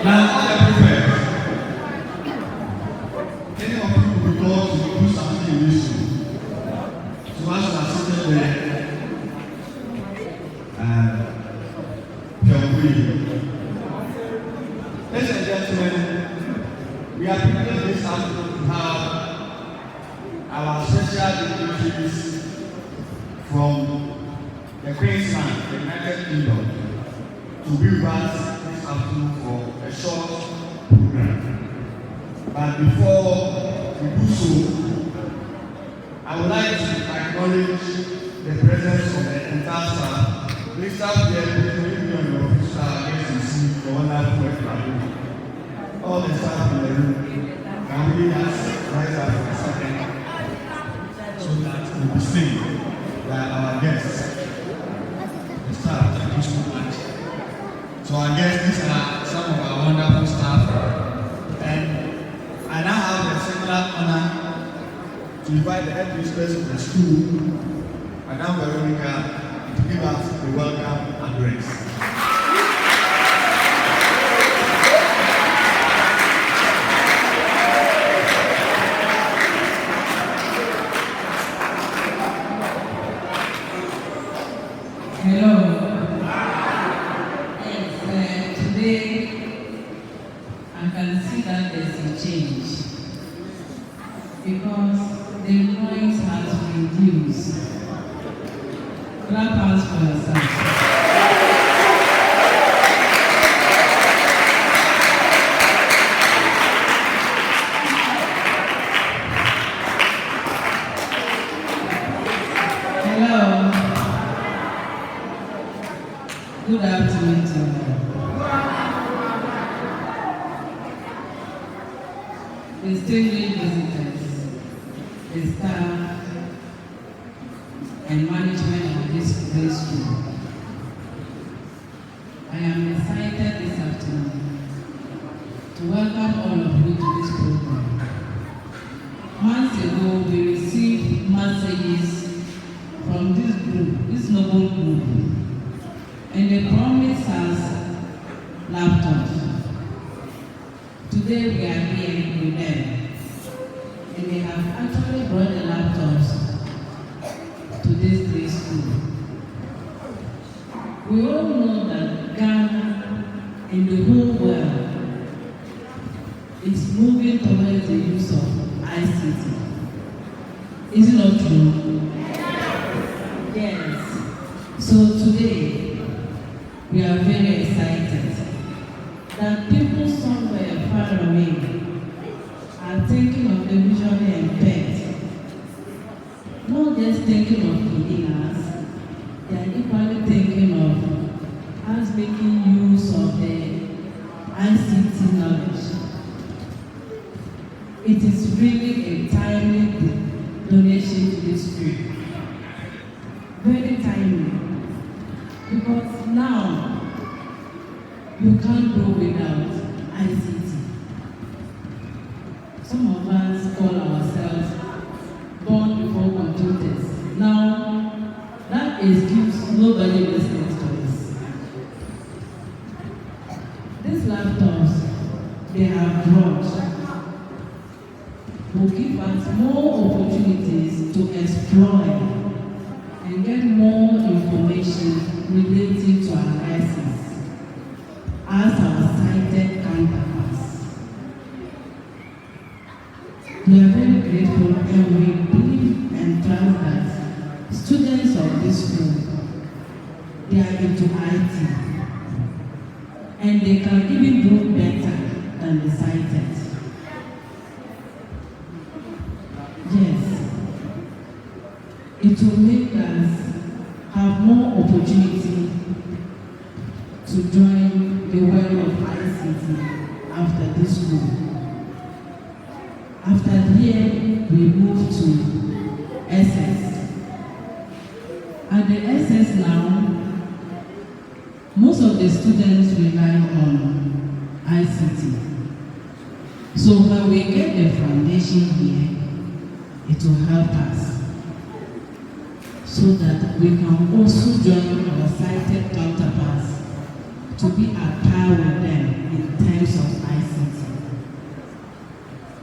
Now, all the prefects, any of you will be called to do something in this room. So as you are sitting there, ladies and gentlemen, we are preparing this afternoon to have our special dignitaries from the Queensland, the United Kingdom, to be with us this afternoon for a short program. But before we do so, I would like to acknowledge the presence of the entire staff. Please start here with me on your official against you see the wonderful work you are doing. All the staff in the room, can we just rise up for a second so that we will see that our guests, the staff, thank you so much. So I guess these are some of our wonderful staff, and I now have the singular honor to invite the head mistress of the school, Madame Veronica, to give us the welcome address. Hello. Yes, today I can see that there's a change because the noise has reduced. Clap hands for yourself. Hello. Good afternoon to you. Distinguished visitors, the staff, and management of this great school. I am excited this afternoon to welcome all of you to this program. Months ago, we received messages from this group, this noble group, and they promised us laptops. Today we are here with them, and they have actually brought the laptops to this great school. We all know that Ghana and the whole world is moving towards the use of ICT. Is it not true? Yes. So today, we are very excited that people somewhere far away are thinking of the visually impaired. Not just thinking of killing us, they are equally thinking of us making use of the ICT knowledge. It is really a timely donation to this group. Very timely. Because now, you can't go without ICT. Some of us call ourselves born before computers. Now, that excuse nobody listens to us. These laptops they have brought will give us more opportunities to explore and get more information relating to our lessons as our sighted counterparts. We are very grateful and we believe and trust that students of this school, they are into IT and they can even do better than the sighted. Yes, it will make us have more opportunity to join the world of ICT after this school. After here, we move to SS. At the SS now, most of the students rely on ICT. So when we get the foundation here, it will help us so that we can also join our sighted counterparts to be at par with them in terms terms of ICT.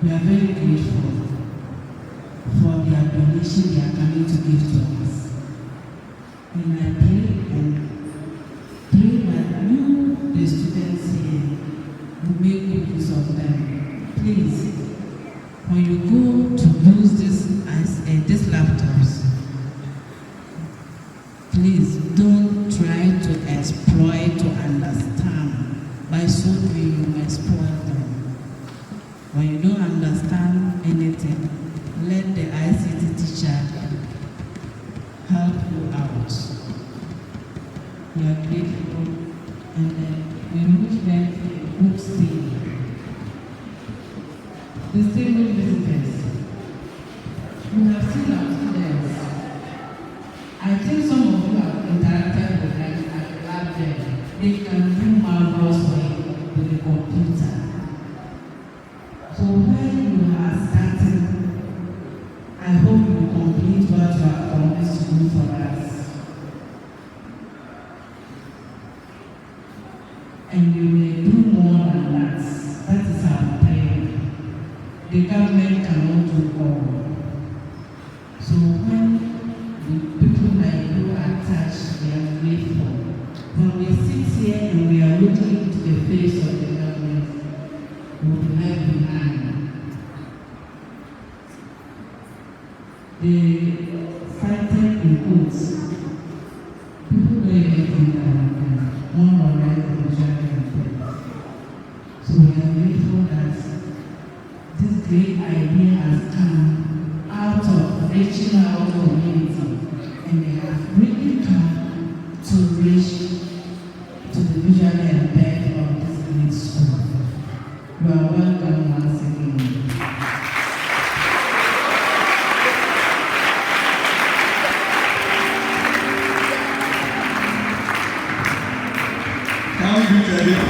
We are very grateful for their donation they are coming to give to us. And I pray that you, the students here, will make good use of them. Please, when you go to use these laptops, please don't try to exploit to understand. By so doing, you may spoil them. When you don't understand anything, let the ICT teacher help you out. We are grateful and we wish them a good stay. Distinguished visitors, you have seen our students. I think some of you have interacted with them at the lab there. They can do marvelous work with the computer. So when you are starting, I hope you complete what you have promised to do for us. And you may do more than that. That is our prayer. The government cannot do all. So when the people like you are touched, we are grateful. When we sit here and we are looking into the face of the government, we will be left behind. The fighting in quotes, people don't even think that one or the other. So we are grateful that this great idea has come out of reaching out community, and they have really come to reach to the visually impaired of this great school. You are welcome once again. How do you tell it?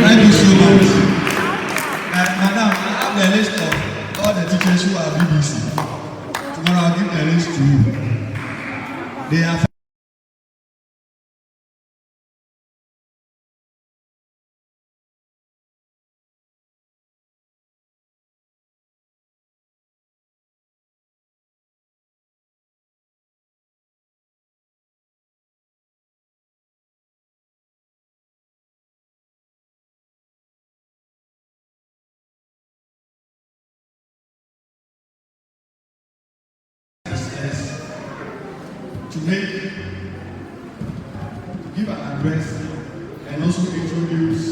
Thank you so much. Madam, I have the list of all the teachers who are BBC. Tomorrow I'll give the list to you. They are to give an address and also introduce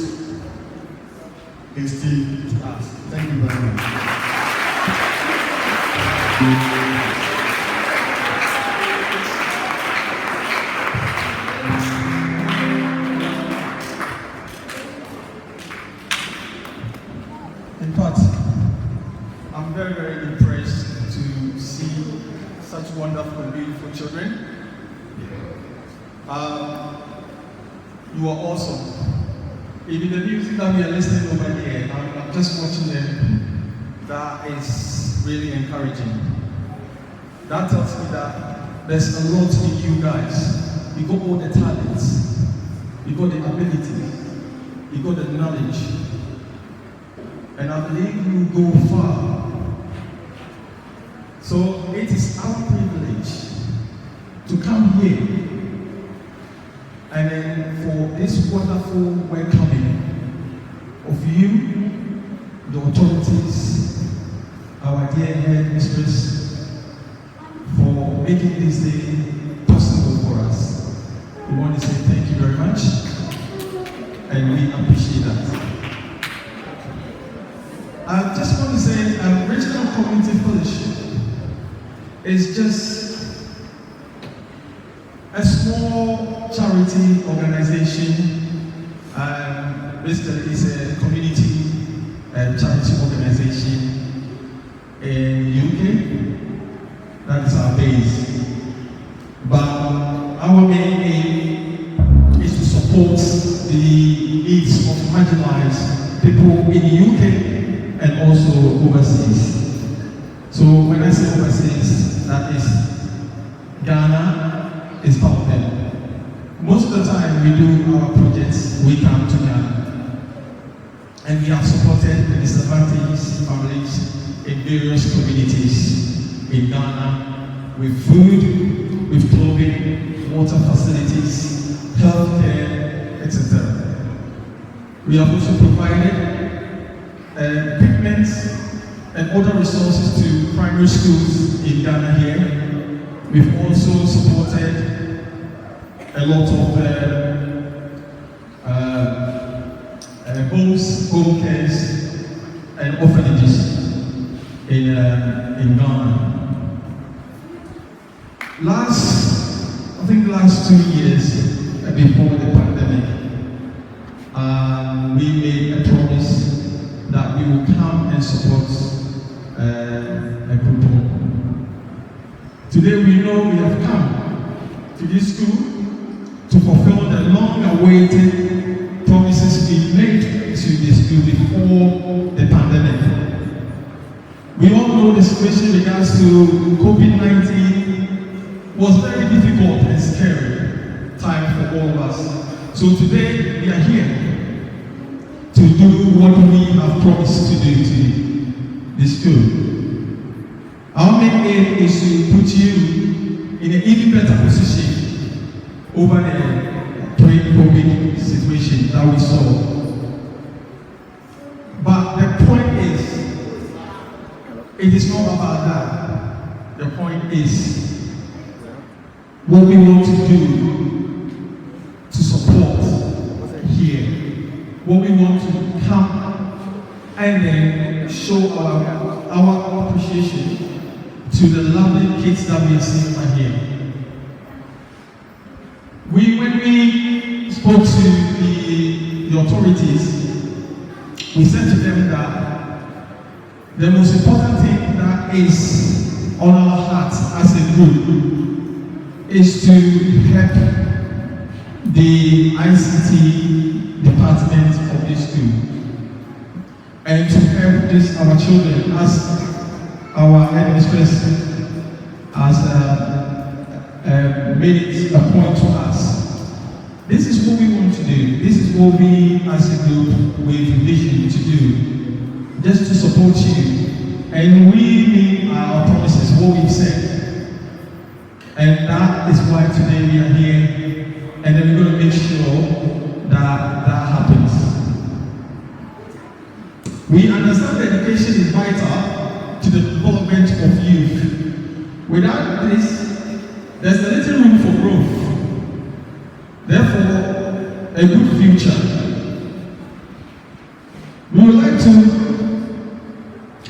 his team to us. Thank you very much. In fact, I'm very, very impressed to see such wonderful and beautiful children. You are awesome. Even the music that we are listening over here, I'm just watching them. That is really encouraging. That tells me that there's a lot in you guys. You got all the talents, you got the ability, you got the knowledge, and I believe you will go far. So it is our privilege to come here and then for this wonderful welcoming of you, the authorities, our dear headmistress, for making this day possible for us. We want to say thank you very much, and we appreciate that. I just want to say, Regional Community Fellowship is just a small charity organization. Basically, it's a community charity organization in UK. That is our base. But our main aim is to support the needs of marginalized people in the UK and also overseas. So when I say overseas, that is Ghana is part of them. Most of the time we do our projects, we come to Ghana. And we have supported the disadvantaged families in various communities in Ghana with food, with clothing, water facilities, healthcare, etc. We have also provided equipment and other resources to primary schools in Ghana here. We've also supported a lot of homes, home cares, and orphanages in Ghana. I think the last 2 years before the pandemic, we made a promise that we will come and support Akropong. Today we know we have come to this school to fulfill the long-awaited promises we made to this school before the pandemic. We all know the situation in regards to COVID-19 was very difficult and scary time for all of us. So today we are here to do what we have promised to do to this school. Our main aim is to put you in an even better position over the pre-COVID situation that we saw. But the point is, it is not about that. The point is what we want to do to support here. What we want to come and then show our appreciation to the lovely kids that we are seeing right here. When we spoke to the authorities, we said to them that the most important thing that is on our hearts as a group is to help the ICT department of this school and to help our children as our headmistress has made it a point to us. This is what we want to do. This is what we as a group we've envisioned to do. Just to support you. And we mean our promises, what we've said. And that is why today we are here. And then we're going to make sure that that happens. We understand that education is vital to the development of youth. Without this, there's a little room for growth. Therefore, a good future. We would like to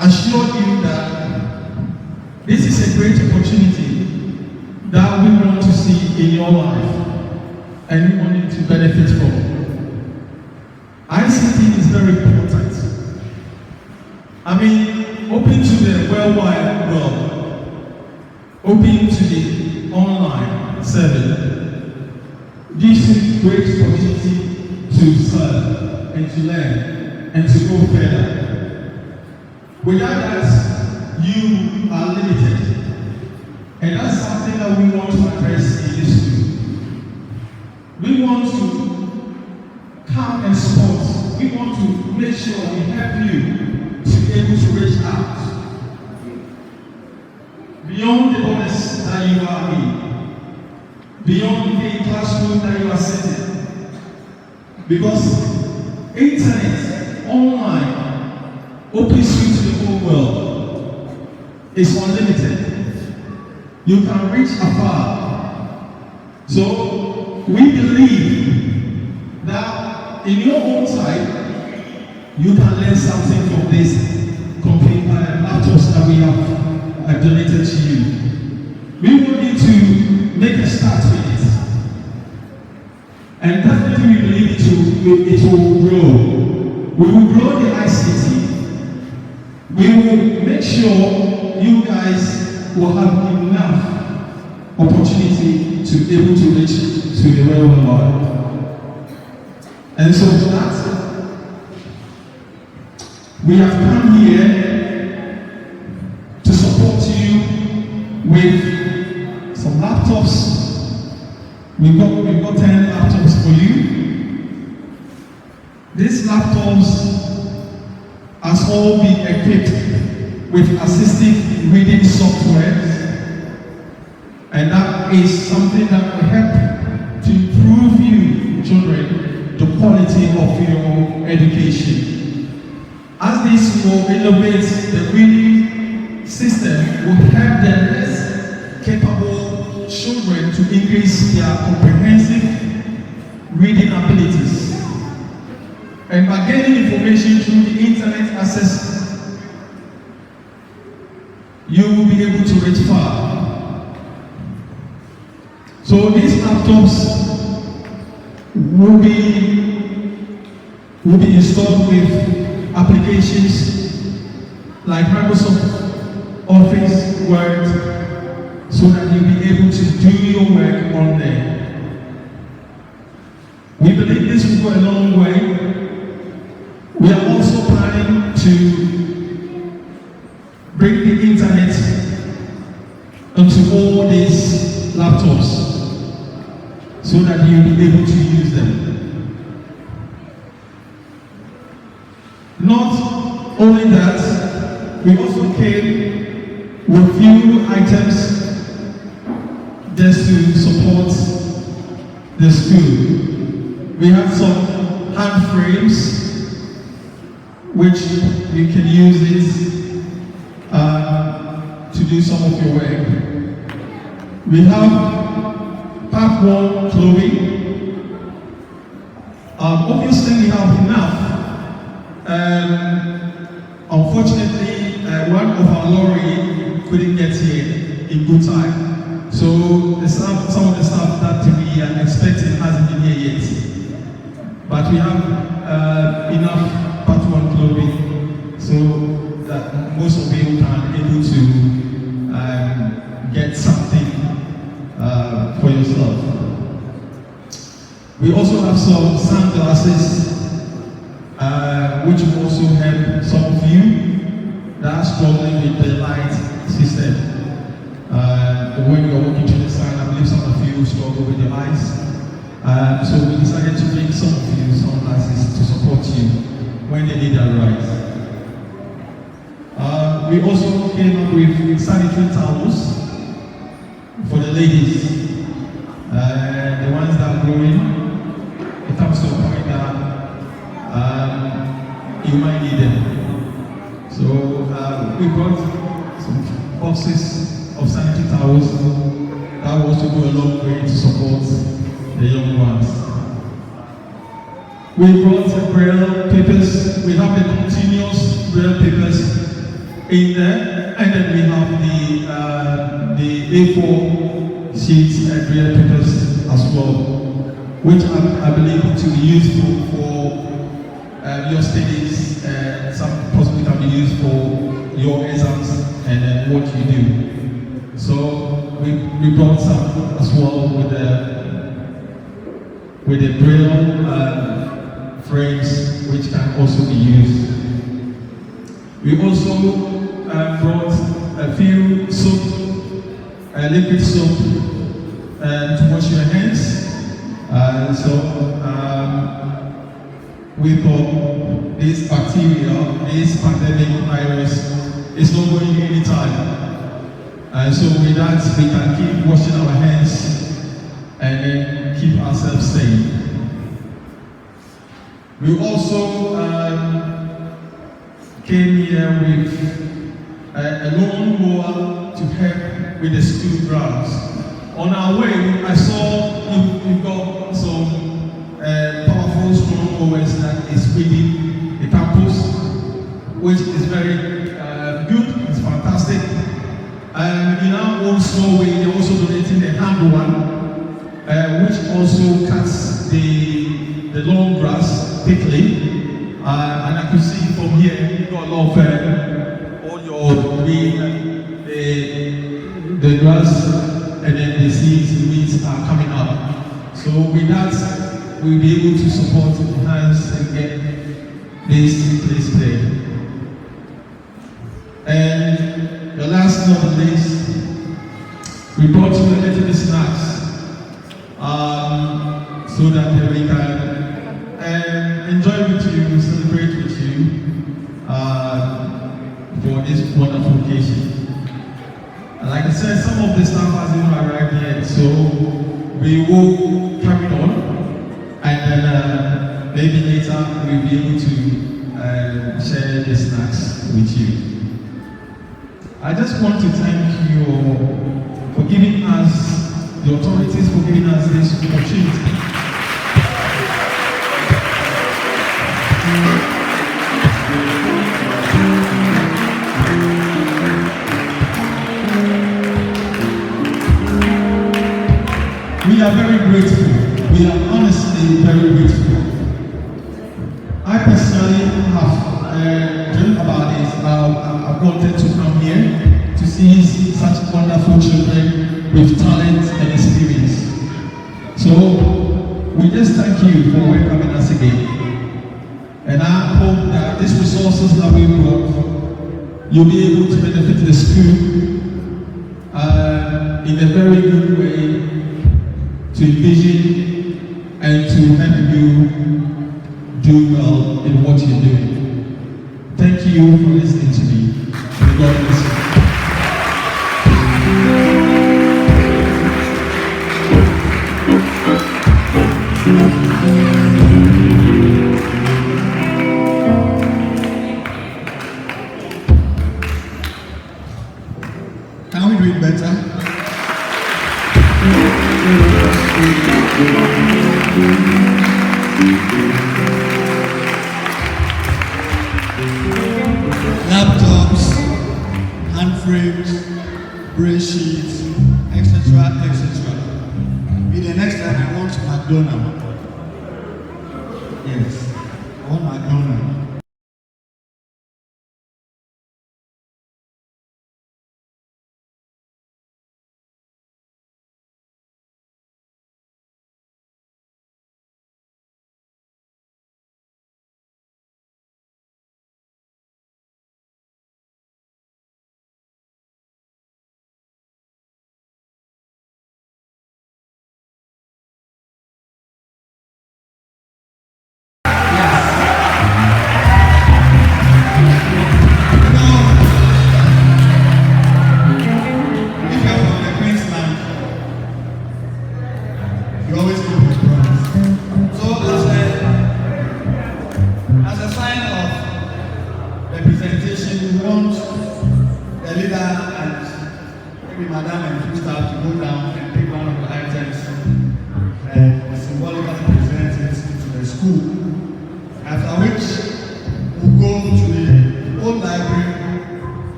assure you that this is a great opportunity that we want to see in your life and we want you to benefit from. ICT is very important. I mean, open to the world wide world, open to the online service. This is a great opportunity to serve and to learn and to go further. Without that, you are limited. And that's something that we want to address in this school. We want to come and support. We want to make sure we help you to be able to reach out beyond the borders that you are in, beyond the classroom that you are sitting. Because internet, online, opens you to the whole world. It's unlimited. You can reach afar. So we believe that in your own time, you can learn something from this complete laptops that we have donated to you. We want you to make a start with it. And definitely we believe it will grow. We will grow the ICT. We will make sure you guys will have enough opportunity to be able to reach to the real world. And so for that, we have come here to support you with some laptops. laptops. We've got 10 laptops for you. These laptops has all been equipped with assistive reading software, and that is something that will help to improve you, children, the quality of your education. As this will innovate the reading system, will help the less capable children to increase their comprehensive reading abilities. And by gaining information through the internet access, you will be able to reach far. So these laptops will be installed with applications like Microsoft Office, Word, so that you'll be able to do your work on there. We believe this will go a long way. We are also planning to bring the internet onto all these laptops so that you'll be able to use them. Not only that, we also came with few items just to support the school. We have some hand frames which you can use it to do some of your work. We have part 1 clothing. Obviously we have enough. Unfortunately, one of our lorry couldn't get here in good time. So some of the stuff that we are expecting hasn't been here yet. But we have enough part 1 clothing so that most of you can be able to get something for yourself. We also have some sunglasses which will also help some of you that are struggling with the light system. When you're walking through the sign, I believe some of you struggle with your eyes. So we decided to bring some of you sunglasses to support you when they need that right. We also came up with sanitary towels for the ladies. The ones that are growing, it comes to a point that you might need them. So we brought some boxes of sanitary towels that will also go a long way to support the young ones. We brought braille papers. We have the continuous braille papers in there, and then we have the A4 sheets and braille papers as well, which I believe to be useful for your studies, and some possibly can be used for your exams and what you do. So we brought some as well with the braille frames, which can also be used. We also brought a few soap, liquid soap, to wash your hands. We thought this bacteria, this pandemic virus, is not going anytime. So with that, we can keep washing our hands and then keep ourselves safe. We also came here with a lawn mower to help with the school grounds. On our way, I saw you've got some powerful strong mowers that is feeding the campus, which is very good, it's fantastic. And in our own small way, they're also donating the hand one, which also cuts the long grass quickly. And I can see from here, you've got a lot of all your green, the grass, and then the seeds, the weeds are coming up. So with that, we'll be able to support the hands and get this place there. And the last but not least, we brought you a little snack. so that we can enjoy with you, celebrate with you for this wonderful occasion. And like I said, some of the staff hasn't arrived yet, so we will carry on, and then maybe later we'll be able to share the snacks with you. I just want to thank you all for giving us, the authorities for giving us this opportunity. We are very grateful. We are honestly very grateful. I personally have dreamed about this. I've wanted to come here to see such wonderful children with talent and experience. So we just thank you for welcoming us again. And I hope that these resources that we brought, you'll be able to benefit the school in a very good way, to envision and to help you do well in what you're doing. Thank you for listening to me. May God bless you. Can we do it better? Laptops, hand frames, braille sheets, etc., etc. Be the next time I want McDonald's. Yes, I want McDonald's.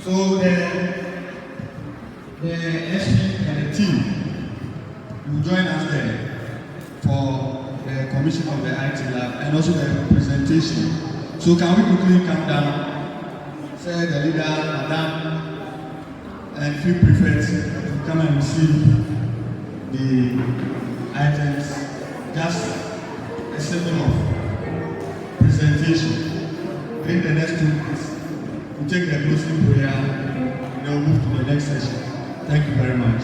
So the SP and the team will join us there for the commission of the IT lab and also the presentation. So can we quickly come down, say the leader, madam, and few prefects to come and receive the items, just a symbol of presentation. Within the next 2 minutes, we'll take the closing prayer and then we'll move to the next session. Thank you very much.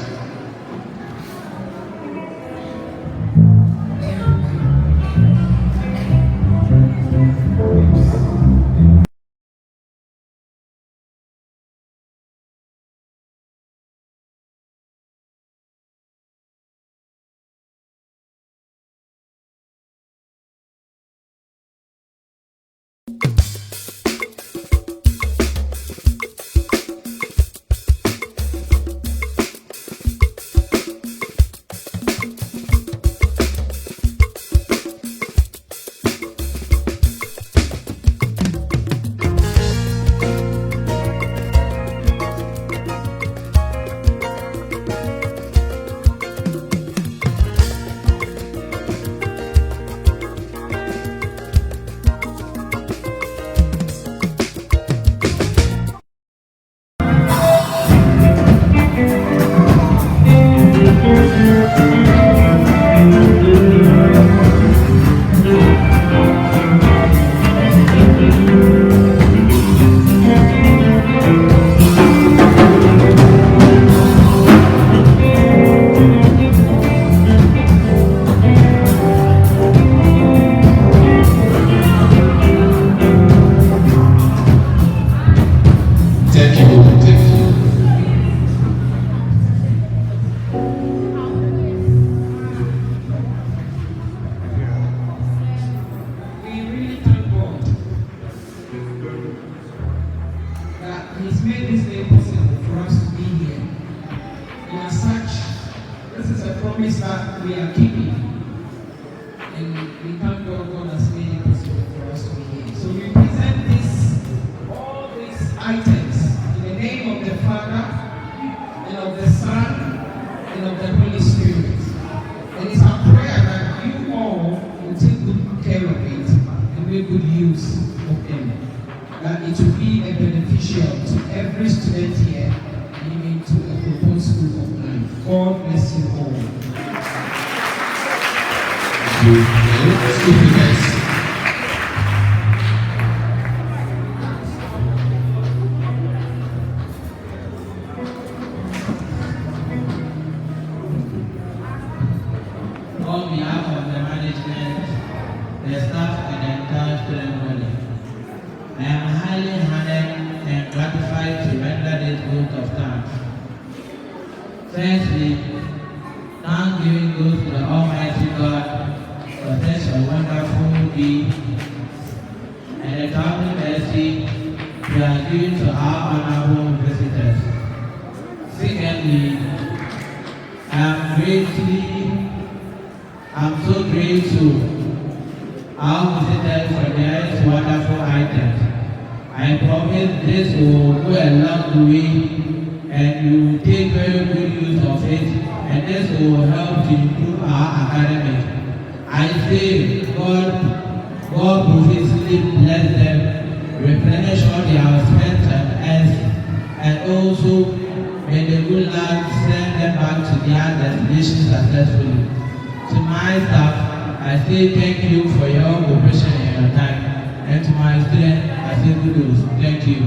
promise that we are keeping. And we thank God has made it possible for us to be here. So we present all these items in the name of the Father, and of the Son, and of the Holy Spirit. And it's our prayer that you all will take good care of it and make good use of them. That it will be a beneficial to every student here, and even to a proposed school of life. God bless you all. On behalf of the management, the staff, and the entire student body, I am highly honored and gratified to render this vote of thanks. Firstly, thanksgiving goes to the Almighty God for such a wonderful deed and the traveling mercy He has given to our honorable visitors. Secondly, I'm so grateful our visitors for their wonderful items. I promise this will go a long way and you will take very good use of it, and this will help to improve our academics. I say God profusely bless them, replenish all they have spent on us, and also may the good Lord send them back to their destination successfully. To my staff, I say thank you for your cooperation and your time. And to my students, I say kudos. Thank you.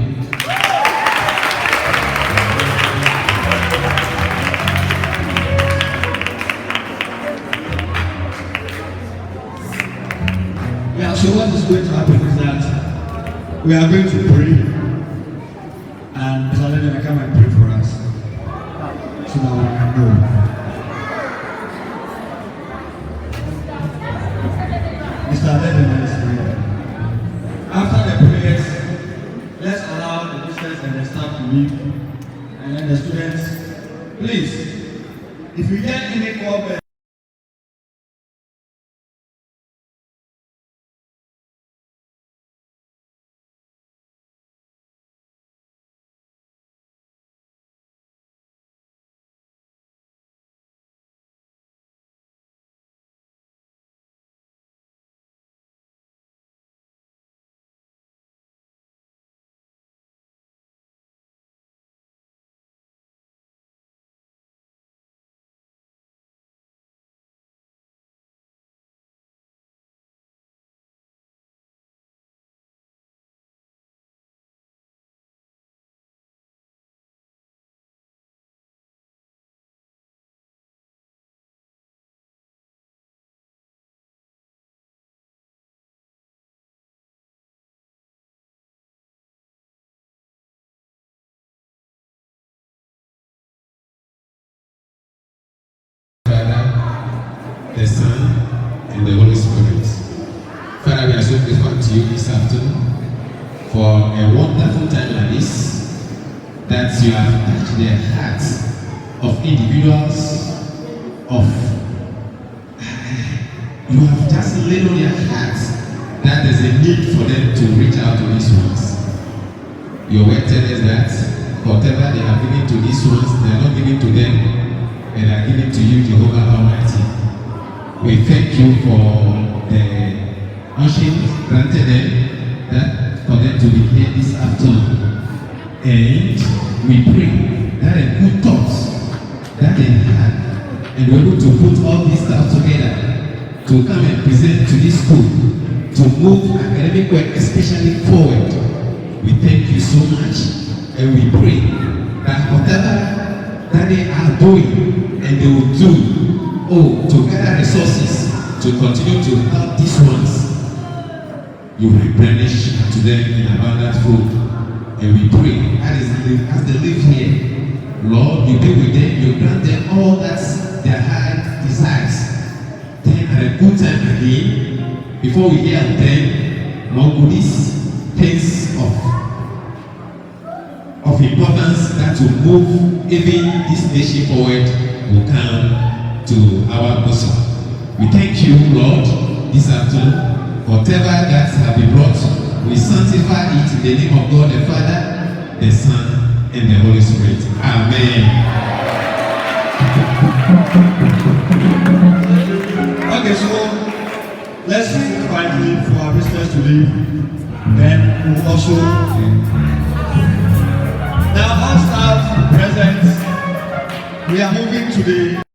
Yeah, so what is going to happen is that we are going to pray. And Mr. Lennon, come and pray for us. So that we can go. Mr. Lennon is here. After the prayers, let's allow the visitors and the staff to leave. And then the students, please, if you get any call, the Son, and the Holy Spirit. Father, we are so grateful to you this afternoon for a wonderful time like this, that you have touched the hearts of individuals, you have just laid on their hearts that there's a need for them to reach out to these ones. Your word tells us that whatever they have given to these ones, they are not giving to them, and are given to you, Jehovah Almighty. We thank you for the unction granted them, that for them to be here this afternoon. And we pray that a good thoughts that they had, and we're able to put all this stuff together to come and present to this school, to move academic work especially forward. We thank you so much, and we pray that whatever that they are doing and they will do, to gather resources to continue to help these ones, you replenish to them in abundant food. And we pray as they live here, Lord, you be with them, you grant them all that their heart desires. Then at a good time again, before we hear of them, more goodies, things of importance that will move even this nation forward will come to our bosom. We thank you, Lord, this afternoon. Whatever that has been brought, we sanctify it in the name of God the Father, the Son, and the Holy Spirit. Amen. Okay, so let's sit quietly for our visitors to leave. Then we'll also. Now, all staff present, we are moving to the.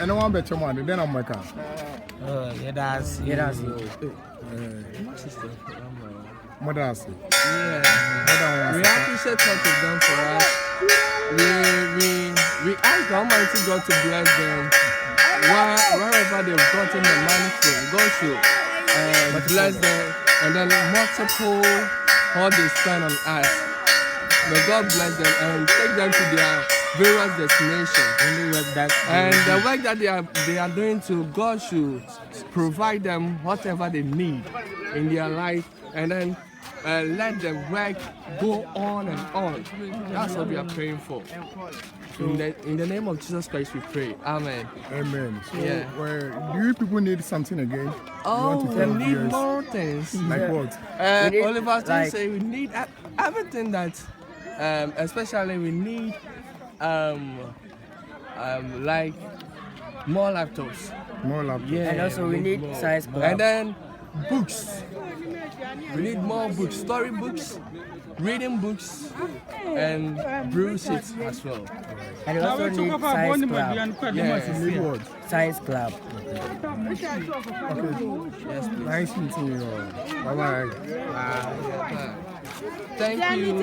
And I want better one, then I'm my car. Yeah, that's Madrasi. yeah. We appreciate what you've done for us. We ask the Almighty God to bless them. Wherever they've gotten the money from, God should bless them and then multiple all they spend on us. May God bless them and take them to their various destinations. And the work that they are doing to, God should provide them whatever they need in their life, and then let the work go on and on. That's what we are praying for. In the name of Jesus Christ we pray. Amen. Amen. So, Yeah. do you people need something again? Oh, tell we need viewers? more things. Like what? need, Oliver like- say we need everything that, especially we need, like more laptops. More laptops. Yeah. And also we need more. science club. And then books. We need more books, story books, reading books, and brew sheets as well. And we also need science club. Yeah. Need what? Science club. Yes, please. Nice meeting you. Bye bye. Thank you.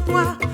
Moi